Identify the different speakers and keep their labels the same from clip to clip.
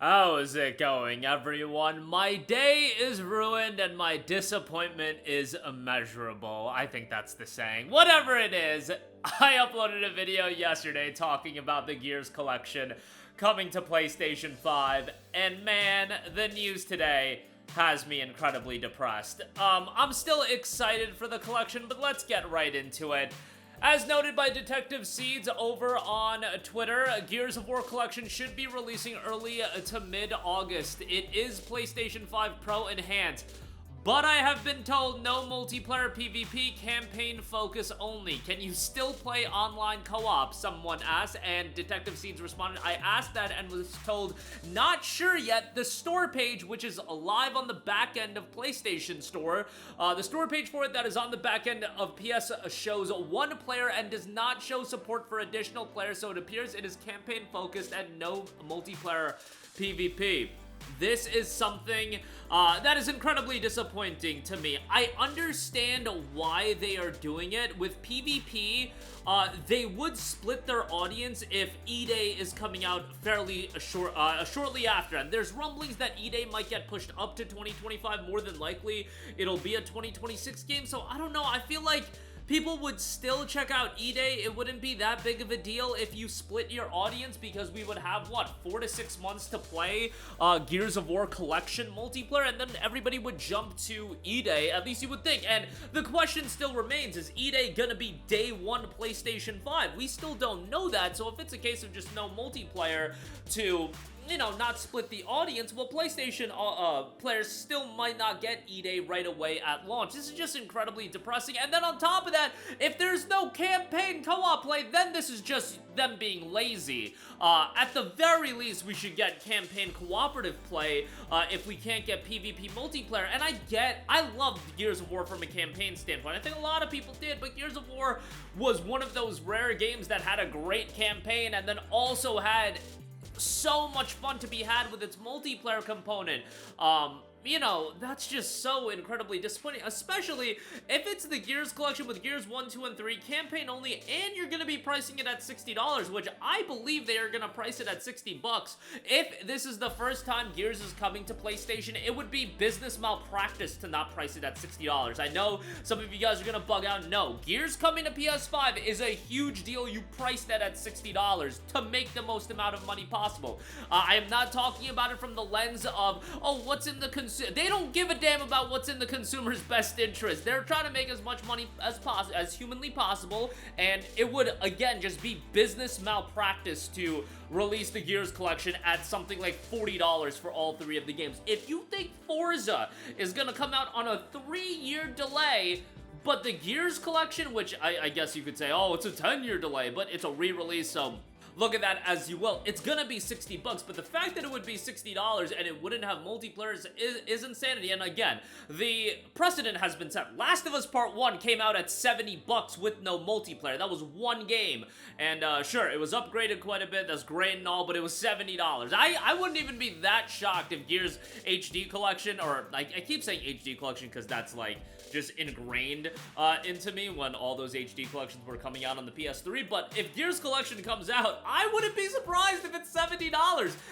Speaker 1: How's it going, everyone? My day is ruined and my disappointment is immeasurable. I think that's the saying. Whatever it is, I uploaded a video yesterday talking about the Gears collection coming to PlayStation 5, and man, the news today has me incredibly depressed. I'm still excited for the collection, but let's get right into it. As noted by Detective Seeds over on Twitter, Gears of War Collection should be releasing early to mid-August. It is PlayStation 5 Pro Enhanced, but I have been told no multiplayer PvP, campaign focus only. Can you still play online co-op? Someone asked, and Detective Seeds responded, I asked that and was told, not sure yet. The store page, which is live on the back end of PlayStation Store, the store page for it that is on the back end of PS shows one player and does not show support for additional players, so it appears it is campaign focused and no multiplayer PvP. This is something that is incredibly disappointing to me. I understand why they are doing it. With PvP, they would split their audience if E-Day is coming out fairly shortly after. And there's rumblings that E-Day might get pushed up to 2025. More than likely, it'll be a 2026 game. So I don't know. I feel like people would still check out E-Day. It wouldn't be that big of a deal if you split your audience, because we would have, what, 4 to 6 months to play Gears of War Collection multiplayer, and then everybody would jump to E-Day, at least you would think. And the question still remains, is E-Day gonna be day one PlayStation 5? We still don't know that, so if it's a case of just no multiplayer to, you know, not split the audience, well, PlayStation players still might not get E-Day right away at launch. This is just incredibly depressing. And then on top of that, if there's no campaign co-op play, then this is just them being lazy. At the very least, we should get campaign cooperative play if we can't get PvP multiplayer. And I loved Gears of War from a campaign standpoint. I think a lot of people did, but Gears of War was one of those rare games that had a great campaign and then also had so much fun to be had with its multiplayer component. You know, that's just so incredibly disappointing, especially if it's the Gears collection with Gears 1, 2, and 3, campaign only, and you're gonna be pricing it at $60, which I believe they are gonna price it at $60. If this is the first time Gears is coming to PlayStation, it would be business malpractice to not price it at $60. I know some of you guys are gonna bug out. No, Gears coming to PS5 is a huge deal. You price that at $60 to make the most amount of money possible. I am not talking about it from the lens of, oh, what's in the they don't give a damn about what's in the consumer's best interest. They're trying to make as much money as humanly possible, and it would, again, just be business malpractice to release the Gears collection at something like $40 for all three of the games. If you think Forza is gonna come out on a 3-year delay, but the Gears collection, which I guess you could say, oh, it's a 10-year delay, but it's a re-release, so look at that as you will. It's gonna be $60, but the fact that it would be $60 and it wouldn't have multiplayer is insanity. And again, the precedent has been set. Last of Us Part 1 came out at $70 with no multiplayer. That was one game. And sure, it was upgraded quite a bit. That's great and all, but it was $70. I wouldn't even be that shocked if Gears HD Collection, or I keep saying HD Collection because that's like just ingrained into me when all those HD collections were coming out on the PS3, but if Gears Collection comes out, I wouldn't be surprised if it's $70.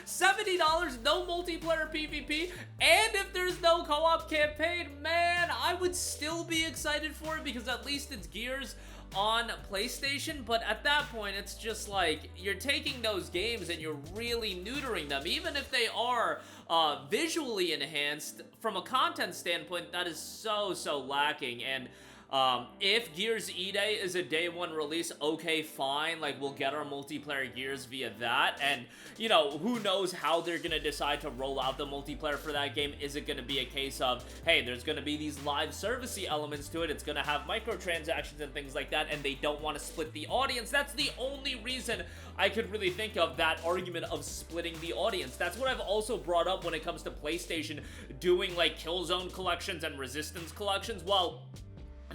Speaker 1: $70, no multiplayer PvP, and if there's no co-op campaign, man, I would still be excited for it because at least it's Gears on PlayStation. But at that point, it's just like you're taking those games and you're really neutering them. Even if they are visually enhanced, from a content standpoint, that is so lacking. And if Gears E-Day is a day one release, okay, fine, like, we'll get our multiplayer Gears via that, and, you know, who knows how they're gonna decide to roll out the multiplayer for that game. Is it gonna be a case of, hey, there's gonna be these live servicey elements to it, it's gonna have microtransactions and things like that, and they don't want to split the audience? That's the only reason I could really think of that argument of splitting the audience. That's what I've also brought up when it comes to PlayStation doing, like, Killzone collections and Resistance collections. Well,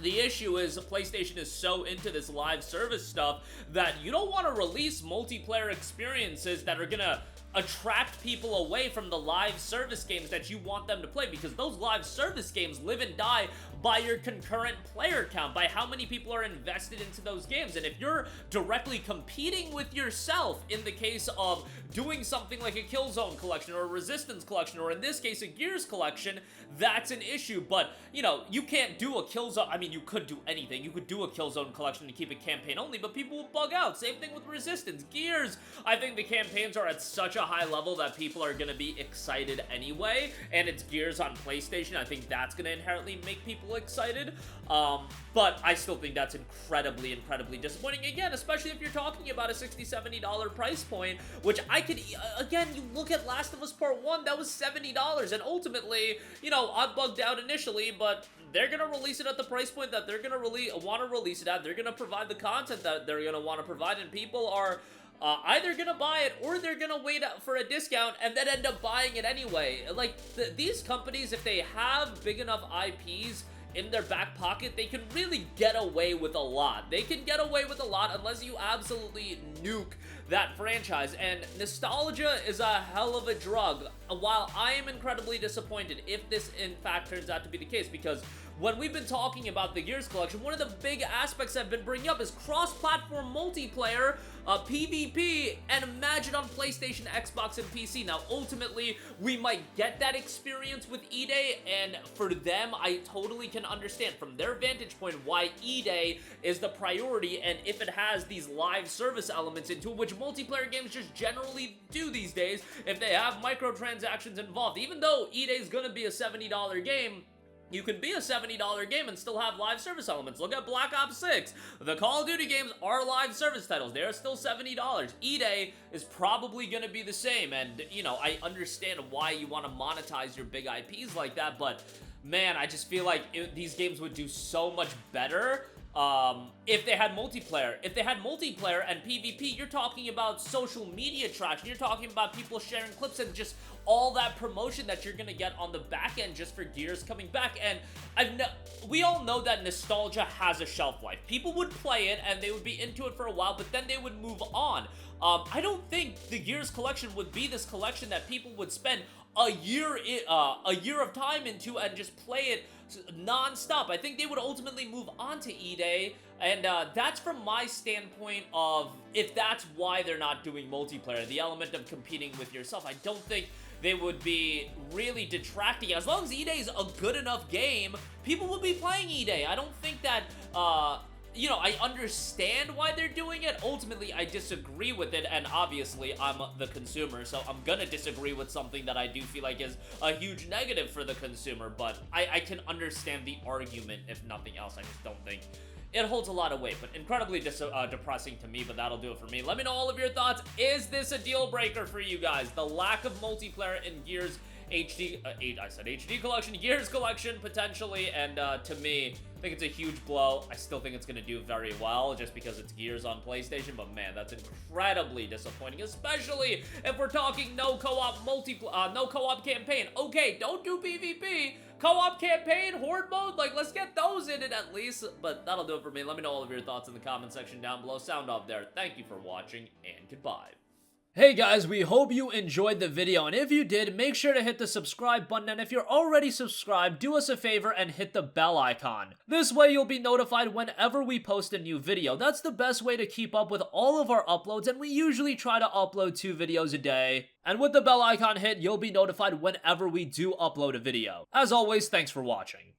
Speaker 1: the issue is PlayStation is so into this live service stuff that you don't want to release multiplayer experiences that are gonna attract people away from the live service games that you want them to play, because those live service games live and die by your concurrent player count, by how many people are invested into those games. And if you're directly competing with yourself in the case of doing something like a Killzone collection or a Resistance collection, or in this case a Gears collection, that's an issue. But, you know, you can't do a Killzone, I mean, you could do anything. You could do a Killzone collection to keep it campaign only, but people will bug out. Same thing with Resistance. Gears, I think the campaigns are at such a high level that people are going to be excited anyway, and it's Gears on PlayStation. I think that's going to inherently make people excited, but I still think that's incredibly disappointing, again, especially if you're talking about a $60, $70 price point, which I could, again, you look at Last of Us Part 1, that was $70, and ultimately, you know, I bugged out initially, but they're gonna release it at the price point that they're gonna want to release it at. They're gonna provide the content that they're gonna want to provide, and people are either gonna buy it or they're gonna wait for a discount and then end up buying it anyway. Like, these companies, if they have big enough IPs in their back pocket, they can really get away with a lot. They can get away with a lot unless you absolutely nuke that franchise, and nostalgia is a hell of a drug. While I am incredibly disappointed if this in fact turns out to be the case, because when we've been talking about the Gears collection, one of the big aspects I've been bringing up is cross-platform multiplayer, PvP, and imagine on PlayStation, Xbox, and PC. Now, ultimately, we might get that experience with E-Day, and for them, I totally can understand from their vantage point why E-Day is the priority, and if it has these live service elements into it, which multiplayer games just generally do these days, if they have microtransactions involved. Even though E-Day is going to be a $70 game, you can be a $70 game and still have live service elements. Look at Black Ops 6. The Call of Duty games are live service titles. They are still $70. E-Day is probably going to be the same. And, you know, I understand why you want to monetize your big IPs like that, but, man, I just feel like these games would do so much better if they had multiplayer. If they had multiplayer and PvP, you're talking about social media traction. You're talking about people sharing clips and just all that promotion that you're gonna get on the back end just for Gears coming back. And we all know that nostalgia has a shelf life. People would play it and they would be into it for a while, but then they would move on. I don't think the Gears collection would be this collection that people would spend a year of time into and just play it non-stop. I think they would ultimately move on to E-Day, and that's from my standpoint of if that's why they're not doing multiplayer, the element of competing with yourself. I don't think they would be really detracting. As long as E-Day is a good enough game, people will be playing E-Day. I don't think that, you know, I understand why they're doing it. Ultimately, I disagree with it, and obviously, I'm the consumer, so I'm gonna disagree with something that I do feel like is a huge negative for the consumer, but I can understand the argument, if nothing else. I just don't think it holds a lot of weight, but incredibly depressing to me, but that'll do it for me. Let me know all of your thoughts. Is this a deal breaker for you guys? The lack of multiplayer in Gears HD, I said HD collection, Gears collection, potentially, and to me, I think it's a huge blow. I still think it's going to do very well just because it's Gears on PlayStation, but man, that's incredibly disappointing, especially if we're talking no co-op campaign. Okay, don't do PvP, co-op campaign, horde mode, like, let's get those in it at least, but that'll do it for me. Let me know all of your thoughts in the comment section down below. Sound off there. Thank you for watching, and goodbye. Hey guys, we hope you enjoyed the video, and if you did, make sure to hit the subscribe button, and if you're already subscribed, do us a favor and hit the bell icon. This way you'll be notified whenever we post a new video. That's the best way to keep up with all of our uploads, and we usually try to upload 2 videos a day. And with the bell icon hit, you'll be notified whenever we do upload a video. As always, thanks for watching.